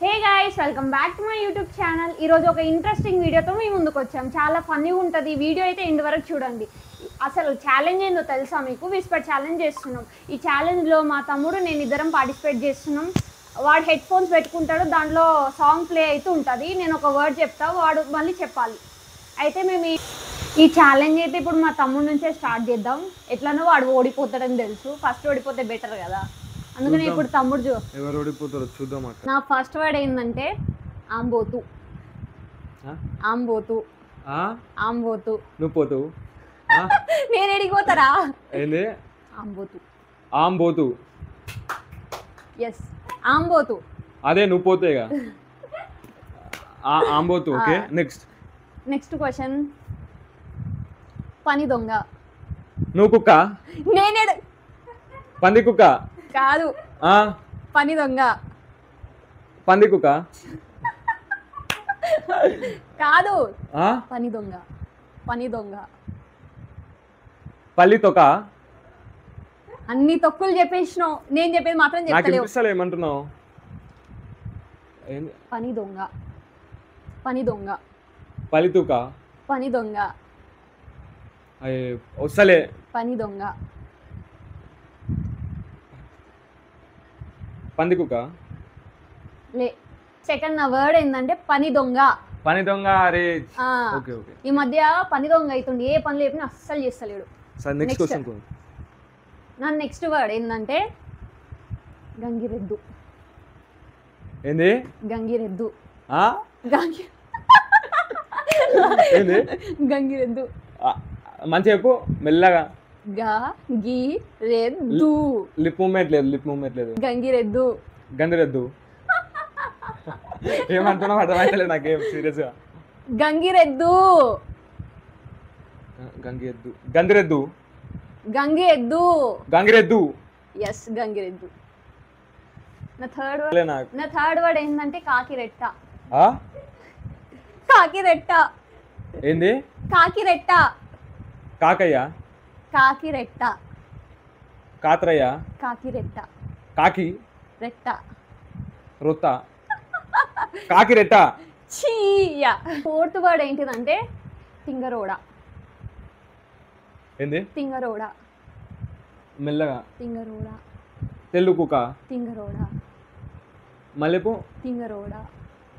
Hey guys, welcome back to my YouTube channel. ఈరోజు ఒక interesting వీడియోతో మేము ముందుకు వచ్చాం. చాలా ఫన్నీగా ఉంటుంది వీడియో, అయితే ఎండ్ వరకు చూడండి. అసలు ఛాలెంజ్ ఏందో తెలుసా మీకు? విస్పర్ ఛాలెంజ్ చేస్తున్నాం. ఈ ఛాలెంజ్లో మా తమ్ముడు నేను ఇద్దరం పార్టిసిపేట్ చేస్తున్నాం. వాడు హెడ్ ఫోన్స్ పెట్టుకుంటాడు, దాంట్లో సాంగ్ ప్లే అవుతూ ఉంటుంది. నేను ఒక వర్డ్ చెప్తా, వాడు మళ్ళీ చెప్పాలి. అయితే మేము ఈ ఛాలెంజ్ అయితే ఇప్పుడు మా తమ్ముడు నుంచే స్టార్ట్ చేద్దాం. ఎట్లనో వాడు ఓడిపోతాడని తెలుసు, ఫస్ట్ ఓడిపోతే బెటర్ కదా, అందుకని ఇప్పుడు తమ్ముడు ఎవరు ఓడిపోతారో చూద్దాం. నా ఫస్ట్ వర్డ్ ఏంటంటే ఆంబోతు. ఆంబోతు ఆంబోతు. నువ్వు పోతు నేను ఎడిగిపోతారా? ఏంది ఆంబోతు? ఆంబోతు. ఎస్, ఆంబోతు. అదే నువ్వు పోతేగా ఆంబోతు. Okay, next question. పని దొంగ. నువ్వు కుక్క. నేనే పంది కుక్క కాదు, పని దొంగ. పంది కుక్క కాదు, పని దొంగ. పని దొంగ. పల్లి తొక్క. అన్ని తొక్కులు చెప్పేసినావు, నేను చెప్పేది మాత్రం చెప్తలేవు. ఏమంటున్నావు? పని దొంగ. పని దొంగ. పల్లి తొక్క. పని దొంగ. వస్తలే. పని దొంగ. పంది కుక్క. లే, సెకండ్ నా వర్డ్ ఏంటంటే పని దొంగ. పని దొంగ. అరే ఓకే ఓకే. ఈ మధ్య పని దొంగ అవుతుంది, ఏ పని లేపినా అస్సలు చేస్తలేడు. Next question. నా నెక్స్ట్ వర్డ్ ఏంటంటే గంగిరెద్దు. ఏంది? గంగిరెద్దు. గంగిరెద్దు. మంచి చెప్పు మెల్లగా. గంగిరెద్దు. లిప్ మూమెంట్ లేదు. గంగిరెద్దు. గంగిరెద్దు. ఏమంటున్నావు అర్థమైతలేదు నాకేం సీరియస్ గా. గంగిరెద్దు. గంగిరెద్దు. గంగిరెద్దు. గంగిరెద్దు. గంగిరెద్దు. ఎస్, గంగిరెద్దు. నా థర్డ్ వర్డ్ ఏంటంటే కాకిరెట్ట. కాకిరెట్ట. ఏంది? కాకిరెట్ట. కాకయ్య. కాకిరెట్ట. కాత్రయ్య. కాకిరెట్ట. కాకి రెట్ట. రొత్త. కాకిరెట్ట. చీయ. ఫోర్త్ వర్డ్ ఏంటిదంటే తింగరోడ. ఏంది? తింగరోడ. మెల్లగా. తింగరోడ. తెల్లు కుక్క. తింగరోడ. మల్లెపు. తింగరోడ.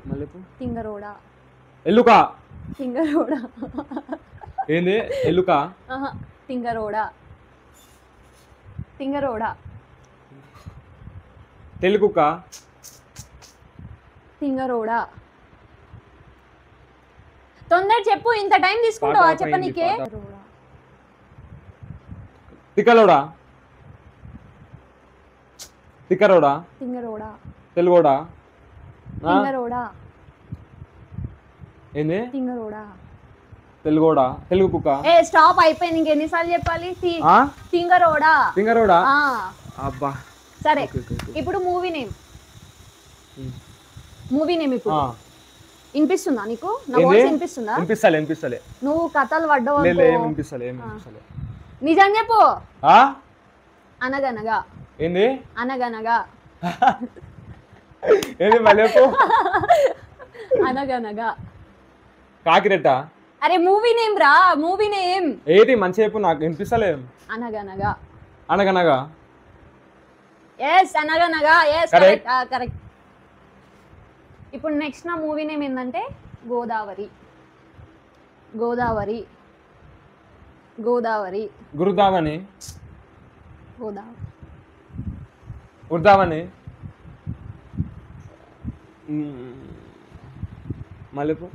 మల్లెపు. తింగరోడ. ఎల్లుక. తింగరోడ. ఏంది? ఎల్లుక. తింగరోడ. తింగరోడ. తెల్లు కుక్క. తింగరోడ. తొందర చెప్పు, ఇంత టైం తీసుకుంటావా చెప్పనీకే? తిక్కలోడా. తిక్కరోడా. తింగరోడ. తెలుగోడా. తింగరోడ. ఏంది? తింగరోడ. తెలుగోడా. తెలుగు కుక్క. ఏ స్టాప్, అయిపోయింది. ఇంకెన్నిసార్లు చెప్పాలి? తింగరోడా. తింగరోడా. అబ్బా సరే, ఇప్పుడు మూవీ నేమ్. ఇప్పుడు వినిపిస్తుందా నీకు? నా వాయిస్ వినిపిస్తుందా? వినిపిస్తలే. నువ్వు కథలు పడ్డావు. వినిపిస్తలే. నిజం చెప్పు. అనగనగా. ఏంది? అనగనగా. ఏంది మళ్ళీ? అనగనగా. కాకిరెట్ట. అరే మూవీ నేమ్ రా, మూవీ నేమ్. ఏది మంచి చెప్పు, నాకు వినిపిస్తలే. Anaganaga. Anaganaga. Yes, Anaganaga. Yes, correct. ఇప్పుడు నెక్స్ట్ నా మూవీ నేమ్ ఏంటంటే గోదావరి. గోదావరి. గోదావరి. గురుదావని. గోదావరి. ఉర్దావని. మల్లెపు.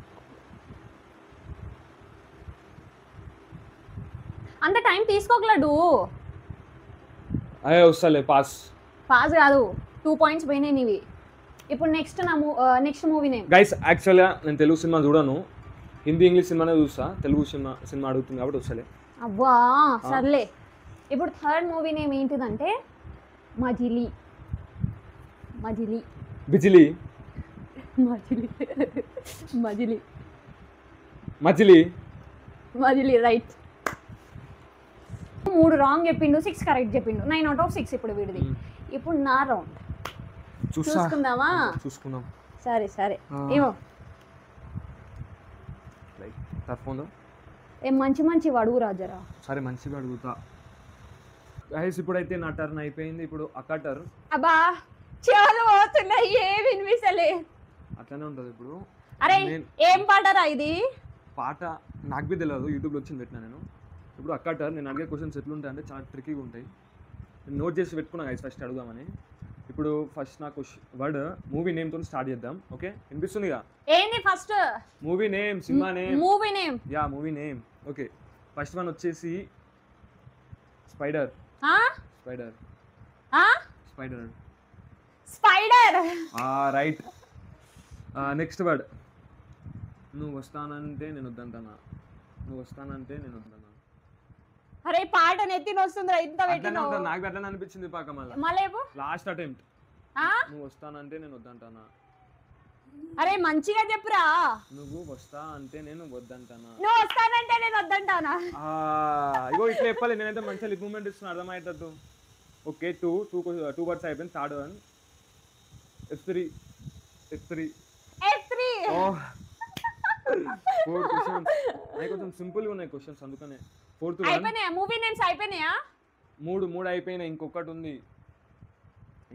అంత టైం తీసుకోగలడు. అదే వస్తలే. పాస్ కాదు, 2 పాయింట్స్ పోయినాయి నీవి. ఇప్పుడు నెక్స్ట్ మూవీ నేమ్. గైస్, యాక్చువల్గా నేను తెలుగు సినిమా చూడను, హిందీ ఇంగ్లీష్ సినిమానే చూస్తా. తెలుగు సినిమా అడుగుతుంది కాబట్టి వస్తలే. అబ్బా సర్లే. ఇప్పుడు థర్డ్ మూవీ నేమ్ ఏంటిదంటే మజిలీ. మజిలీ. బిజిలీ. మజిలీ. మజిలీ. మజిలీ. మజిలీ రైట్. 3 రాంగ్ చెప్పిండు, 6 కరెక్ట్ చెప్పిండు. 9 out of 6 ఇప్పుడు వీడిది. ఇప్పుడు నా రౌండ్. చూసుకుందామా? చూసుకుందాం. సరే సరే ఏమో లైక్ టఫ్ ఉందో ఏం మంచి అడుగు రాజరా. సరే మంచిగా అడుగుతా గైస్. ఇప్పుడైతే నా టర్న్ అయిపోయింది. ఇప్పుడు అక్క టర్న్. అబ్బా చాలా పోతున్నాయి, ఏం వినిపిస్తలే. అట్లనే ఉంటుంది ఇప్పుడు. అరే ఏం పాటరా ఇది? పాట నాకు బి తెలియదు, యూట్యూబ్లో వచ్చింది పెట్టినా నేను. ఇప్పుడు అక్క టర్న్. నేను అడిగే క్వశ్చన్స్ ఎట్లుంటాయి అంటే చాలా ట్రికీగా ఉంటాయి. నేను నోట్ చేసి పెట్టుకున్నా గైస్ ఫస్ట్ అడుగుదామని. ఇప్పుడు ఫస్ట్ నాకు వర్డ్ మూవీ నేమ్ తో స్టార్ట్ చేద్దాం. ఓకే వినిపిస్తుందిగా? ఏంది ఫస్ట్? మూవీ నేమ్, సినిమా నేమ్. Movie name. Yeah movie name. Okay first one వచ్చేసి spider. Spider. Spider. Spider. Right. Next word నువ్వు వస్తానంటే నేను వద్దంటానా. నువ్వు వస్తానంటే నేను వద్దంటానా. అరే పాట నెత్తిన వస్తుందిరా ఇంత పెట్టినావు. నాకు అట్లనే అనిపించింది పాక మళ్ళీ లాస్ట్ అటెంప్ట్. నువ్వు వస్తానంటే నేను వద్దంటానా. అరే మంచిగా చెప్పురా. నువ్వు వస్తా అంటే నేను వద్దంటానా. నువ్వు వస్తానంటే నేను వద్దంటానా. ఇగో ఇట్లా చెప్పాలి. నేనైతే మంచిగా లిప్ మూమెంట్ ఇస్తున్నా అర్థమవుతుంది. ఓకే టూ వర్డ్స్ అయిపోయింది. Third one F3. Four questions. నాకు కొంచెం సింపుల్గా ఉన్నాయి క్వశ్చన్స్ అందుకనే. ఫోర్త్ అయిపోయినాయా? మూవీ నేమ్స్ అయిపోయినాయా? మూడు అయిపోయినాయి. ఇంకొకటి ఉంది.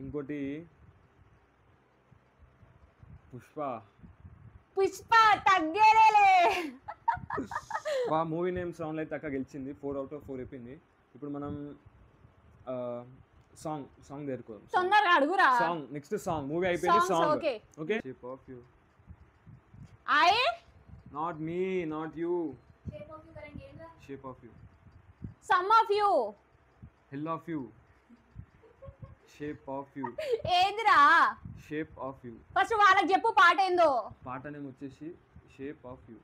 ఇంకోటి పుష్ప తగ్గేలే. మూవీ నేమ్స్ రౌండ్ అయితే అక్క గెలిచింది. 4 out of 4 అయిపోయింది. ఇప్పుడు మనం సాంగ్ దేరుకోదాం. తొందరగా అడుగురా. Song next song. మూవీ అయిపోయింది. Song okay. Shape of you. Not me, not you. Shape of you. Sum of you. Hill of you. Shape of you. ఏందిరా? Shape of you. ఫస్ట్ వాళ్ళకి చెప్పు పాట ఏందో. పాట నేమ్ వచ్చేసి shape of you.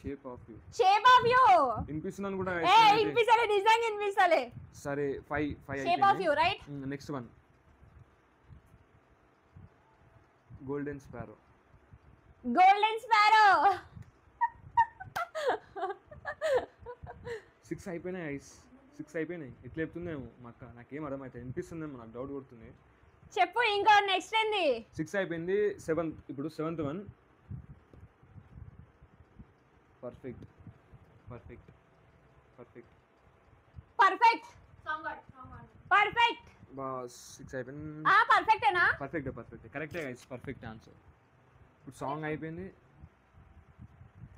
Shape of you. Shape of you వినిపిస్తుంది అనుకుంటా. వినిపిస్తలే, నిజంగా వినిపిస్తలే. సరే 5 shape of you right. Next one golden sparrow. 6 అయిపోయినాయి ఐస్. 6 అయిపోయినాయి. ఎట్లా చెప్తుందేమో మా అక్క. నాకేం అర్థమైతే వినిపిస్తుందేమో, నాకు డౌట్ కొడుతుంది. చెప్పు ఇంకా నెక్స్ట్ ఏంది? 6 అయిపోయింది. 7th. ఇప్పుడు 7th వన్ పర్ఫెక్ట్. బాస్ 6 అయిపోయింది. పర్ఫెక్టేనా? పర్ఫెక్ట్ కరెక్టే గైస్. Perfect answer. ఇప్పుడు సాంగ్ అయిపోయింది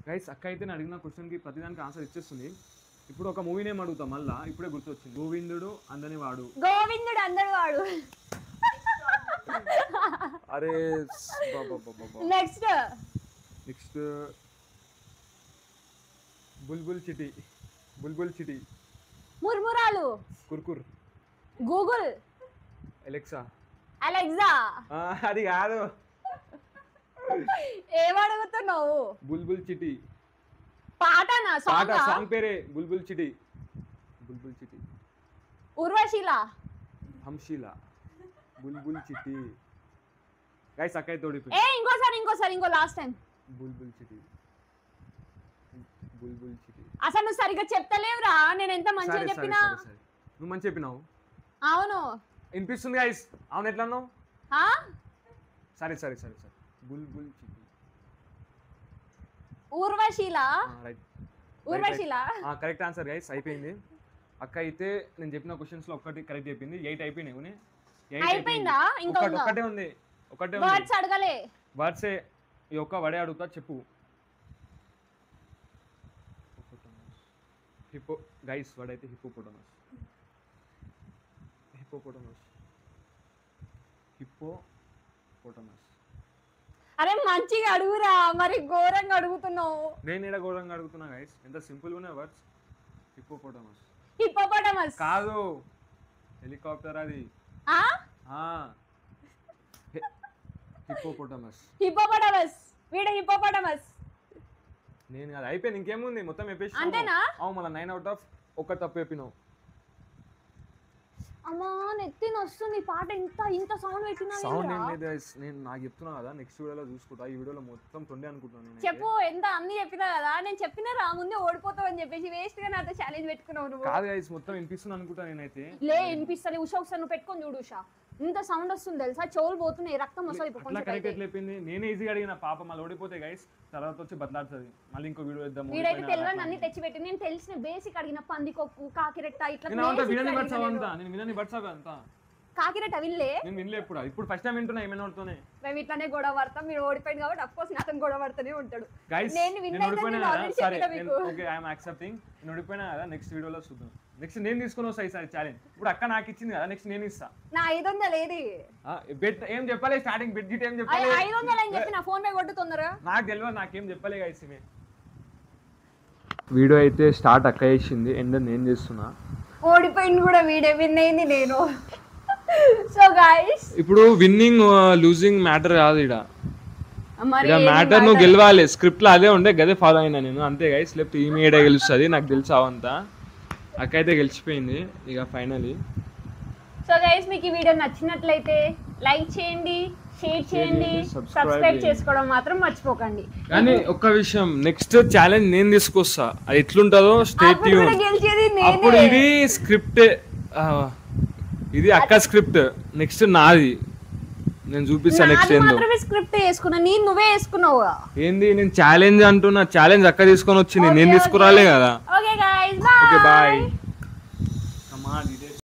గైస్. అక్క అయితే నేను అడిగిన క్వశ్చన్కి ప్రతిదానికి ఆన్సర్ ఇచ్చేస్తుంది. ఇప్పుడు ఒక మూవీ నేమ్ అడుగుతా మళ్ళా. ఇప్పుడే గుర్తొచ్చింది. గోవిందుడు అందని వాడు. అరే నెక్స్ట్ బుల్బుల్ చిటి. ముర్మురాలు. కుర్కుర్. గూగుల్. అలెక్సా. అది కాదు. ఏమడుగుతున్నావు? బుల్బుల్ చిటి. పాటనా? సాంగ్ పేరే బుల్బుల్ చిటి. ఉర్వశీల. హంశీల. బుల్బుల్ చిటి. గైస్ అక్కై తోడిపి. ఇంకోసారి ఇంకో లాస్ట్ టైం. బుల్బుల్ చిటి. అసలు నువ్వు సరిగ్గా చెప్తలేవురా. నేను ఎంత మంచిగా చెప్పినా. నువ్వు మంచి చెప్పినావు. అవును వినిపిస్తుంది గైస్. అవును ఎట్లా అన్నావు? సరే బుల్బుల్ చిటి. ఉర్వశీల. Correct answer guys. అయిపోయింది. అక్క అయితే నేను చెప్పిన క్వశ్చన్స్ లో ఒక్కటి కరెక్ట్ చెప్పింది. 8 అయిపోయినాయి. అయిపోయిందా? ఒకటే ఉంది. వర్డ్స్ అడగలే. వర్డ్సే. ఈ ఒక్క వడే అడుగుతా చెప్పు. గైస్ వర్డ్ అయితే హిప్పోపోటమస్. అరే మంచిగా అడుగురా, మరి ఘోరంగా అడుగుతున్నావు. నేను ఇక్కడ ఘోరంగా అడుగుతున్నా గైస్. ఎంత సింపుల్ ఉన్నాయి వర్డ్స్. హిప్పోపోటమస్ కాదు, హెలికాప్టర్ అది. హిప్పోపోటమస్. వీడు హిప్పోపోటమస్. నేను అది అయిపోయింది. ఇంకేముంది మొత్తం చెప్పేసి. అంతేనా? మళ్ళీ 9 out of 1 తప్పు చెప్పినావు. అమ్మా నెత్తిన వస్తుంది. పాట ఇంత సౌండ్ పెట్టినా సౌండ్ ఏం లేదు గైస్. నేను నాకు చెప్తున్నా కదా, నెక్స్ట్ వీడియోలో చూసుకుంటా. ఈ వీడియోలో మొత్తం 20 అనుకుంటున్నాను. చెప్పు ఎంత అన్ని చెప్పినా కదా. నేను చెప్పినా రా ముందే ఓడిపోతావు అని చెప్పేసి వేస్ట్ గా నాతో ఛాలెంజ్ పెట్టుకున్నావు నువ్వు. కాదు గైస్ మొత్తం వినిపిస్తుంది అనుకుంటా నేనైతే. లే వినిపిస్తలే. ఉషా ఒకసారి నువ్వు పెట్టుకొని చూడు. ఉషా ఇంత సౌండ్ వస్తుంది తెలుసా, చెవులు పోతున్నాయి, రక్తం వస్తుంది ఇప్పుడు అట్లా కొంచెం కరెక్ట్ ఎట్లా అయిపోయింది? నేనే ఈజీగా అడిగిన పాప మళ్ళీ ఓడిపోతే గైస్ తర్వాత వచ్చి బదలాడుతుంది, మళ్ళీ ఇంకో వీడియో ఇద్దాము. వీడైతే తెలియని అన్ని తెచ్చిపెట్టి నేను తెలిసిన బేసిక్ అడిగిన పందికొక్కు కాకిరెట్ట ఇట్లా నేను అంతా వినని బట్స్ అవంతా, నేను వినని బట్స్ అవి అంతా కాకిరెట్ట వినలే, నేను వినలే ఇప్పుడు ఫస్ట్ టైం వింటున్నా ఏమైనా వాడుతోనే. మేము ఇట్లానే గొడవ పడతాం, మీరు ఓడిపోయింది కాబట్టి అఫ్ కోర్స్ నాతో గొడవ పడుతూనే ఉంటాడు. గైస్ నేను విన్ ఓడిపోయినా అయితే ఆల్రెడీ సరే చెప్పిన మీకు. Okay I'm accepting. నేను ఓడిపోయినా కదా, నెక్స్ట్ వీడియోలో చూద్దాం. నెక్స్ట్ నేను తీసుకొని వస్తా ఈసారి ఛాలెంజ్. ఇప్పుడు అక్క నాకు ఇచ్చింది కదా, నెక్స్ట్ నేను ఇస్తా. నా 500 ఏది బెట్ ఏం చెప్పాలి, స్టార్టింగ్ బెట్ గిట్ ఏం చెప్పాలి? 500 అని చెప్పి నా ఫోన్ పే కొట్టు తొందరగా. నాకు తెలియదు, నాకేం చెప్పలే గైస్. వీడియో అయితే స్టార్ట్ అక్క చేసింది, ఎండ్ నేను చేస్తున్నా. ఓడిపోయింది కూడా వీడే, విన్ అయింది నేను. సో గైస్ ఇప్పుడు విన్నింగ్ లూజింగ్ మ్యాటర్ కాదు ఇడ, మరి ఇక మ్యాటర్ నువ్వు గెలవాలి. స్క్రిప్ట్ లో అదే ఉండే, గదే ఫాలో అయినా నేను అంతే గైస్. లేకపోతే ఈ మీడియా గెలుస్తుంది నాకు తెలుసు అవంతా. అక్క అయితే గెలిచిపోయింది ఇక ఫైనలీ. సో గైస్ మీకు ఈ వీడియో నచ్చినట్లయితే లైక్ చేయండి, షేర్ చేయండి, సబ్స్క్రైబ్ చేసుకోవడం మాత్రం మర్చిపోకండి. కానీ ఒక్క విషయం, నెక్స్ట్ ఛాలెంజ్ నేను తీసుకొస్తా, అది ఎట్లుంటుందో స్టే ట్యూన్. గెలిచేది అప్పుడు నేనే. ఇది స్క్రిప్ట్, ఇది అక్క స్క్రిప్ట్, నెక్స్ట్ నాది నేను చూపిస్తాను నెక్స్ట్ నాది ఏందో. మాత్రమే స్క్రిప్ట్ వేసుకున్నా, నేను నువ్వే వేసుకున్నావుగా. ఏంది నేను ఛాలెంజ్ అంటున్నా, ఛాలెంజ్ అక్క తీసుకొని వచ్చింది, నేను తీసుకురాలే కదా. Okay guys okay bye. Bye.